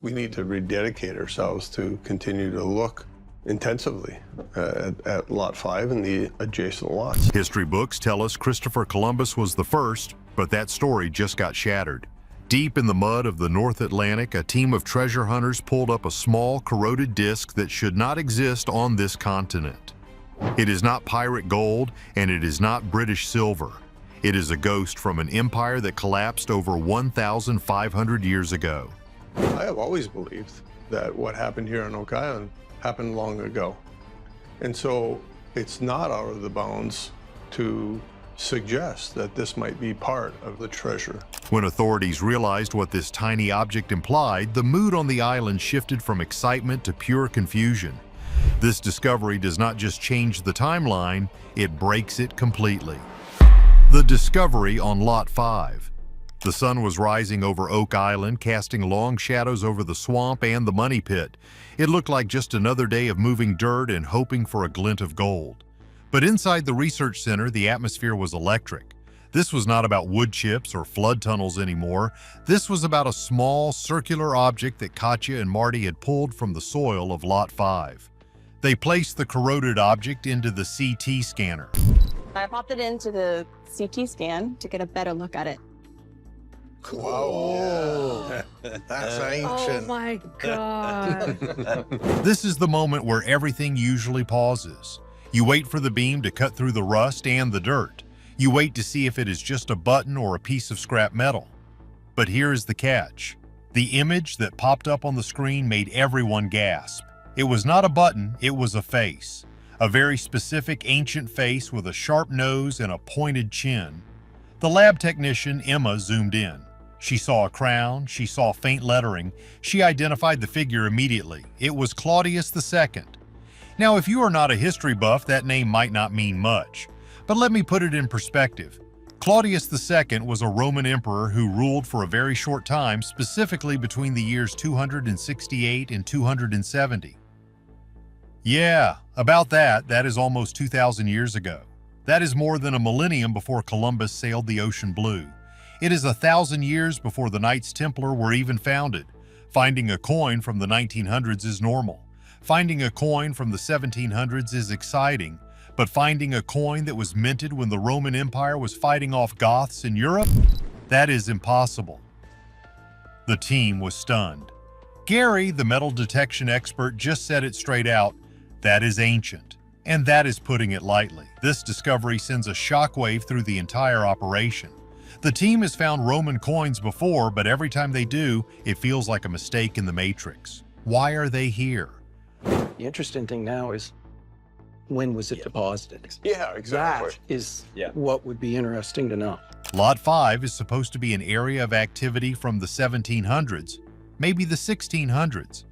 We need to rededicate ourselves to continue to look intensively at Lot 5 and the adjacent lots. History books tell us Christopher Columbus was the first, but that story just got shattered. Deep in the mud of the North Atlantic, a team of treasure hunters pulled up a small, corroded disc that should not exist on this continent. It is not pirate gold, and it is not British silver. It is a ghost from an empire that collapsed over 1,500 years ago. I have always believed that what happened here on Oak Island happened long ago. And so it's not out of the bounds to suggest that this might be part of the treasure. When authorities realized what this tiny object implied, the mood on the island shifted from excitement to pure confusion. This discovery does not just change the timeline, it breaks it completely. The discovery on Lot 5. The sun was rising over Oak Island, casting long shadows over the swamp and the money pit. It looked like just another day of moving dirt and hoping for a glint of gold. But inside the research center, the atmosphere was electric. This was not about wood chips or flood tunnels anymore. This was about a small, circular object that Katja and Marty had pulled from the soil of Lot 5. They placed the corroded object into the CT scanner. I popped it into the CT scan to get a better look at it. Whoa, that's ancient. Oh my God. This is the moment where everything usually pauses. You wait for the beam to cut through the rust and the dirt. You wait to see if it is just a button or a piece of scrap metal. But here is the catch. The image that popped up on the screen made everyone gasp. It was not a button, it was a face. A very specific ancient face with a sharp nose and a pointed chin. The lab technician, Emma, zoomed in. She saw a crown, she saw faint lettering. She identified the figure immediately. It was Claudius II. Now, if you are not a history buff, that name might not mean much. But let me put it in perspective. Claudius II was a Roman emperor who ruled for a very short time, specifically between the years 268 and 270. Yeah, about that. That is almost 2,000 years ago. That is more than a millennium before Columbus sailed the ocean blue. It is 1,000 years before the Knights Templar were even founded. Finding a coin from the 1900s is normal. Finding a coin from the 1700s is exciting, but finding a coin that was minted when the Roman Empire was fighting off Goths in Europe? That is impossible. The team was stunned. Gary, the metal detection expert, just said it straight out, that is ancient. And that is putting it lightly. This discovery sends a shockwave through the entire operation. The team has found Roman coins before, but every time they do, it feels like a mistake in the matrix. Why are they here? The interesting thing now is, when was it deposited? Yeah, exactly. That is what would be interesting to know. Lot 5 is supposed to be an area of activity from the 1700s, maybe the 1600s.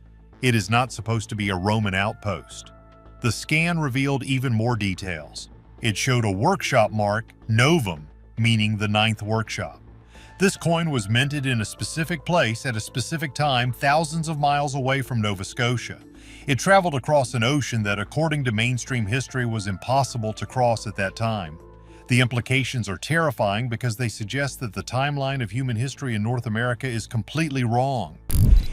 It is not supposed to be a Roman outpost. The scan revealed even more details. It showed a workshop mark, Novum, meaning the 9th workshop. This coin was minted in a specific place at a specific time thousands of miles away from Nova Scotia. It traveled across an ocean that, according to mainstream history, was impossible to cross at that time. The implications are terrifying because they suggest that the timeline of human history in North America is completely wrong.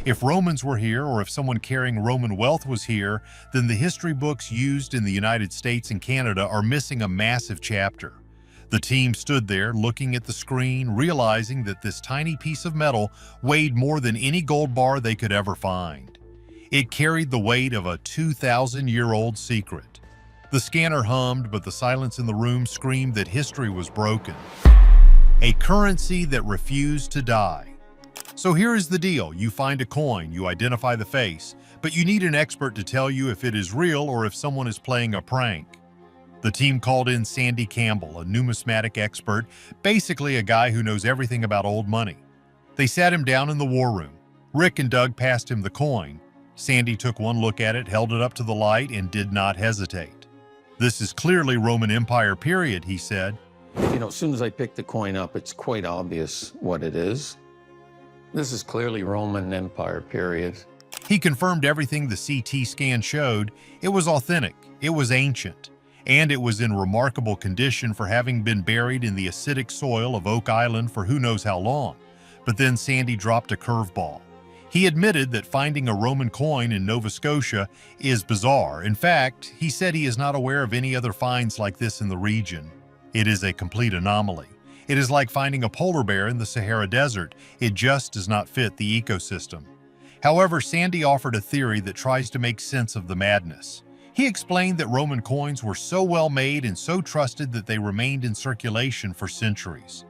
If Romans were here, or if someone carrying Roman wealth was here, then the history books used in the United States and Canada are missing a massive chapter. The team stood there looking at the screen, realizing that this tiny piece of metal weighed more than any gold bar they could ever find. It carried the weight of a 2,000-year-old secret. The scanner hummed, but the silence in the room screamed that history was broken. A currency that refused to die. So here is the deal. You find a coin, you identify the face, but you need an expert to tell you if it is real or if someone is playing a prank. The team called in Sandy Campbell, a numismatic expert, basically a guy who knows everything about old money. They sat him down in the war room. Rick and Doug passed him the coin. Sandy took one look at it, held it up to the light, and did not hesitate. This is clearly Roman Empire period, he said. You know, as soon as I pick the coin up, it's quite obvious what it is. This is clearly Roman Empire period. He confirmed everything the CT scan showed. It was authentic, it was ancient, and it was in remarkable condition for having been buried in the acidic soil of Oak Island for who knows how long. But then Sandy dropped a curveball. He admitted that finding a Roman coin in Nova Scotia is bizarre. In fact, he said he is not aware of any other finds like this in the region. It is a complete anomaly. It is like finding a polar bear in the Sahara Desert. It just does not fit the ecosystem. However, Sandy offered a theory that tries to make sense of the madness. He explained that Roman coins were so well made and so trusted that they remained in circulation for centuries.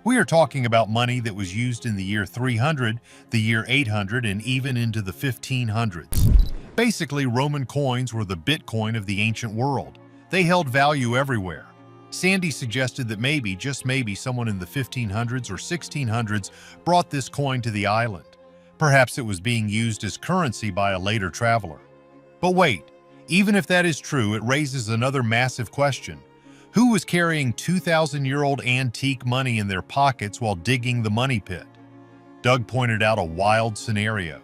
We are talking about money that was used in the year 300, the year 800, and even into the 1500s. Basically, Roman coins were the Bitcoin of the ancient world. They held value everywhere. Sandy suggested that maybe, just maybe, someone in the 1500s or 1600s brought this coin to the island. Perhaps it was being used as currency by a later traveler. But wait, even if that is true, it raises another massive question. Who was carrying 2,000-year-old antique money in their pockets while digging the money pit? Doug pointed out a wild scenario.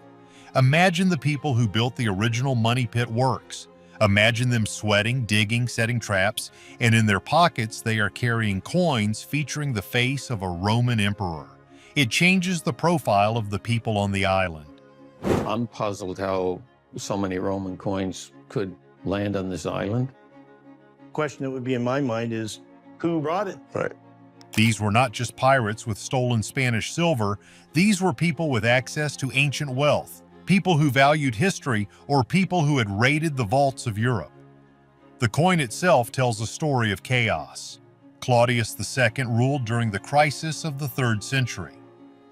Imagine the people who built the original money pit works. Imagine them sweating, digging, setting traps, and in their pockets they are carrying coins featuring the face of a Roman emperor. It changes the profile of the people on the island. I'm puzzled how so many Roman coins could land on this island. Question that would be in my mind is, who brought it? Right. These were not just pirates with stolen Spanish silver. These were people with access to ancient wealth, people who valued history, or people who had raided the vaults of Europe. The coin itself tells a story of chaos. Claudius II ruled during the crisis of the 3rd century.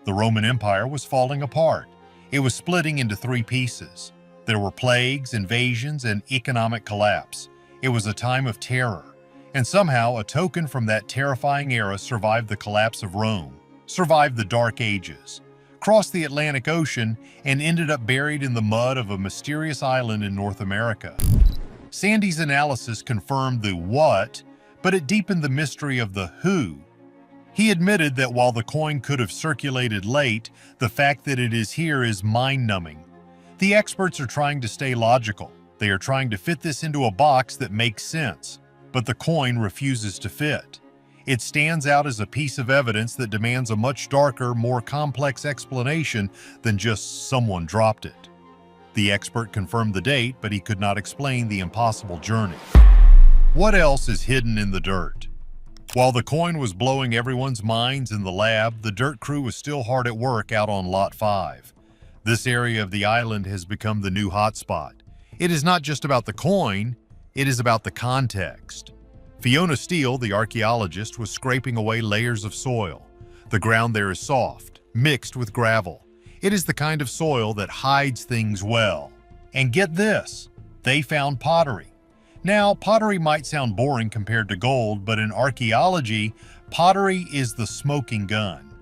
The Roman Empire was falling apart. It was splitting into 3 pieces. There were plagues, invasions, and economic collapse. It was a time of terror. And somehow, a token from that terrifying era survived the collapse of Rome, survived the Dark Ages, crossed the Atlantic Ocean, and ended up buried in the mud of a mysterious island in North America. Sandy's analysis confirmed the what, but it deepened the mystery of the who. He admitted that while the coin could have circulated late, the fact that it is here is mind-numbing. The experts are trying to stay logical. They are trying to fit this into a box that makes sense, but the coin refuses to fit. It stands out as a piece of evidence that demands a much darker, more complex explanation than just someone dropped it. The expert confirmed the date, but he could not explain the impossible journey. What else is hidden in the dirt? While the coin was blowing everyone's minds in the lab, the dirt crew was still hard at work out on Lot 5. This area of the island has become the new hotspot. It is not just about the coin, it is about the context. Fiona Steele, the archaeologist, was scraping away layers of soil. The ground there is soft, mixed with gravel. It is the kind of soil that hides things well. And get this, they found pottery. Now, pottery might sound boring compared to gold, but in archaeology, pottery is the smoking gun.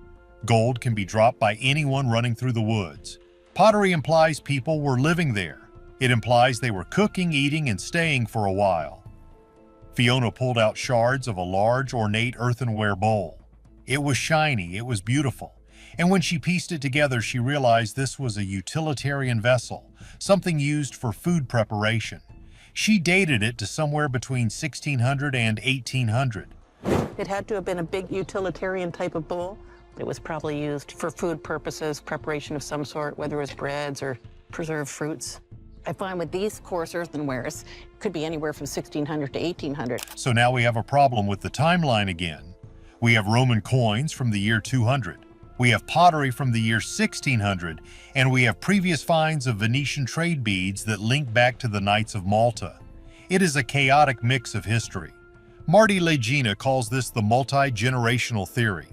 Gold can be dropped by anyone running through the woods. Pottery implies people were living there. It implies they were cooking, eating, and staying for a while. Fiona pulled out shards of a large, ornate earthenware bowl. It was shiny, it was beautiful. And when she pieced it together, she realized this was a utilitarian vessel, something used for food preparation. She dated it to somewhere between 1600 and 1800. It had to have been a big utilitarian type of bowl. It was probably used for food purposes, preparation of some sort, whether it was breads or preserved fruits. I find with these coarse earthenwares, it could be anywhere from 1600 to 1800. So now we have a problem with the timeline again. We have Roman coins from the year 200. We have pottery from the year 1600, and we have previous finds of Venetian trade beads that link back to the Knights of Malta. It is a chaotic mix of history. Marty Legina calls this the multi-generational theory.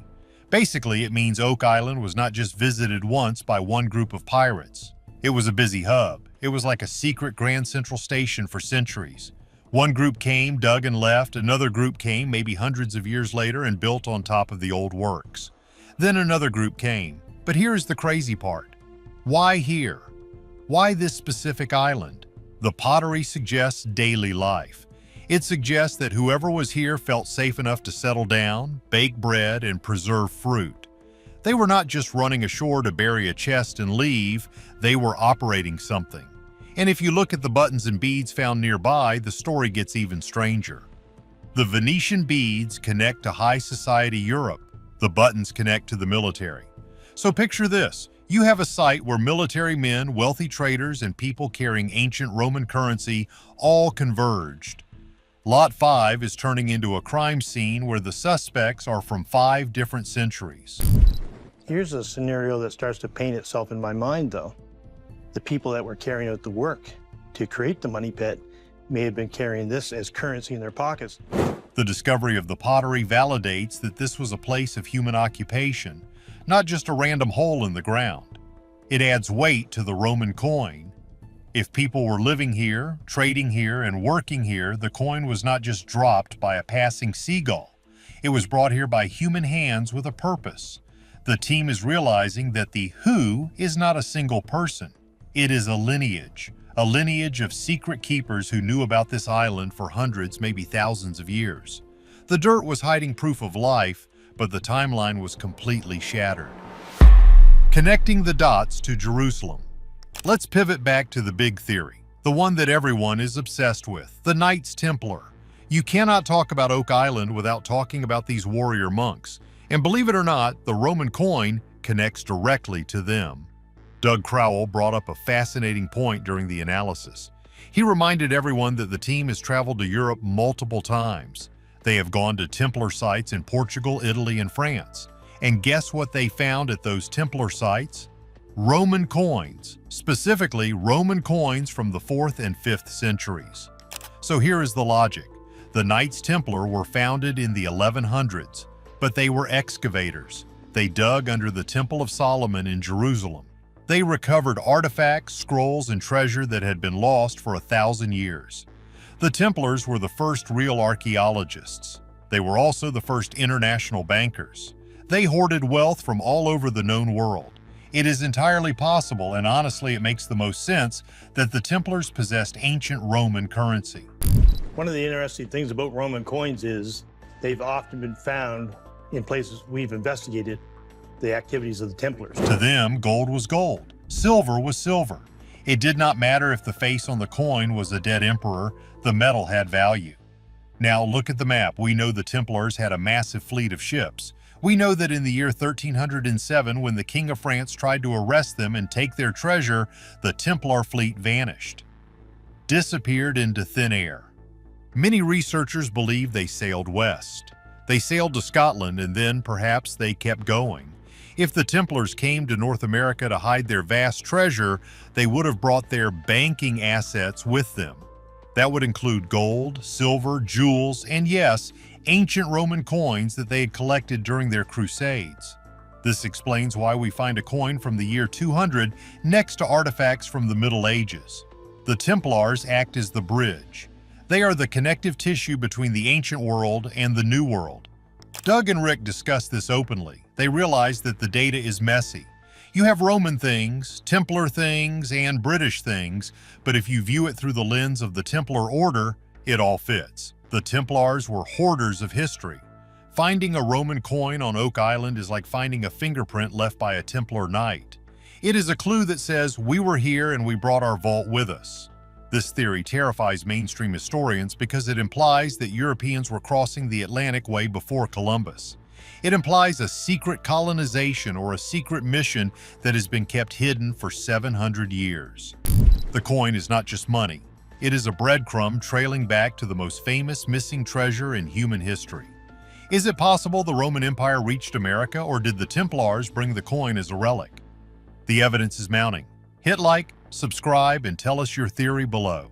Basically, it means Oak Island was not just visited once by one group of pirates. It was a busy hub. It was like a secret Grand Central Station for centuries. One group came, dug and left. Another group came, maybe hundreds of years later, and built on top of the old works. Then another group came. But here's the crazy part. Why here? Why this specific island? The pottery suggests daily life. It suggests that whoever was here felt safe enough to settle down, bake bread, and preserve fruit. They were not just running ashore to bury a chest and leave, they were operating something. And if you look at the buttons and beads found nearby, the story gets even stranger. The Venetian beads connect to high society Europe. The buttons connect to the military. So picture this. You have a site where military men, wealthy traders, and people carrying ancient Roman currency all converged. Lot 5 is turning into a crime scene where the suspects are from 5 different centuries. Here's a scenario that starts to paint itself in my mind, though. The people that were carrying out the work to create the money pit may have been carrying this as currency in their pockets. The discovery of the pottery validates that this was a place of human occupation, not just a random hole in the ground. It adds weight to the Roman coin. If people were living here, trading here, and working here, the coin was not just dropped by a passing seagull. It was brought here by human hands with a purpose. The team is realizing that the who is not a single person. It is a lineage of secret keepers who knew about this island for hundreds, maybe thousands of years. The dirt was hiding proof of life, but the timeline was completely shattered. Connecting the dots to Jerusalem. Let's pivot back to the big theory, the one that everyone is obsessed with, the Knights Templar. You cannot talk about Oak Island without talking about these warrior monks. And believe it or not, the Roman coin connects directly to them. Doug Crowell brought up a fascinating point during the analysis. He reminded everyone that the team has traveled to Europe multiple times. They have gone to Templar sites in Portugal, Italy, and France. And guess what they found at those Templar sites? Roman coins, specifically Roman coins from the 4th and 5th centuries. So here is the logic. The Knights Templar were founded in the 1100s, but they were excavators. They dug under the Temple of Solomon in Jerusalem. They recovered artifacts, scrolls, and treasure that had been lost for 1,000 years. The Templars were the first real archaeologists. They were also the first international bankers. They hoarded wealth from all over the known world. It is entirely possible, and honestly it makes the most sense, that the Templars possessed ancient Roman currency. One of the interesting things about Roman coins is they've often been found in places we've investigated the activities of the Templars. To them, gold was gold. Silver was silver. It did not matter if the face on the coin was a dead emperor, the metal had value. Now look at the map. We know the Templars had a massive fleet of ships. We know that in the year 1307, when the King of France tried to arrest them and take their treasure, the Templar fleet vanished, disappeared into thin air. Many researchers believe they sailed west. They sailed to Scotland and then perhaps they kept going. If the Templars came to North America to hide their vast treasure, they would have brought their banking assets with them. That would include gold, silver, jewels, and yes, ancient Roman coins that they had collected during their crusades. This explains why we find a coin from the year 200 next to artifacts from the Middle Ages. The Templars act as the bridge. They are the connective tissue between the ancient world and the new world. Doug and Rick discussed this openly. They realized that the data is messy. You have Roman things, Templar things, and British things, but if you view it through the lens of the Templar order, it all fits. The Templars were hoarders of history. Finding a Roman coin on Oak Island is like finding a fingerprint left by a Templar knight. It is a clue that says, we were here and we brought our vault with us. This theory terrifies mainstream historians because it implies that Europeans were crossing the Atlantic way before Columbus. It implies a secret colonization or a secret mission that has been kept hidden for 700 years. The coin is not just money. It is a breadcrumb trailing back to the most famous missing treasure in human history. Is it possible the Roman Empire reached America, or did the Templars bring the coin as a relic? The evidence is mounting. Hit like, subscribe, and tell us your theory below.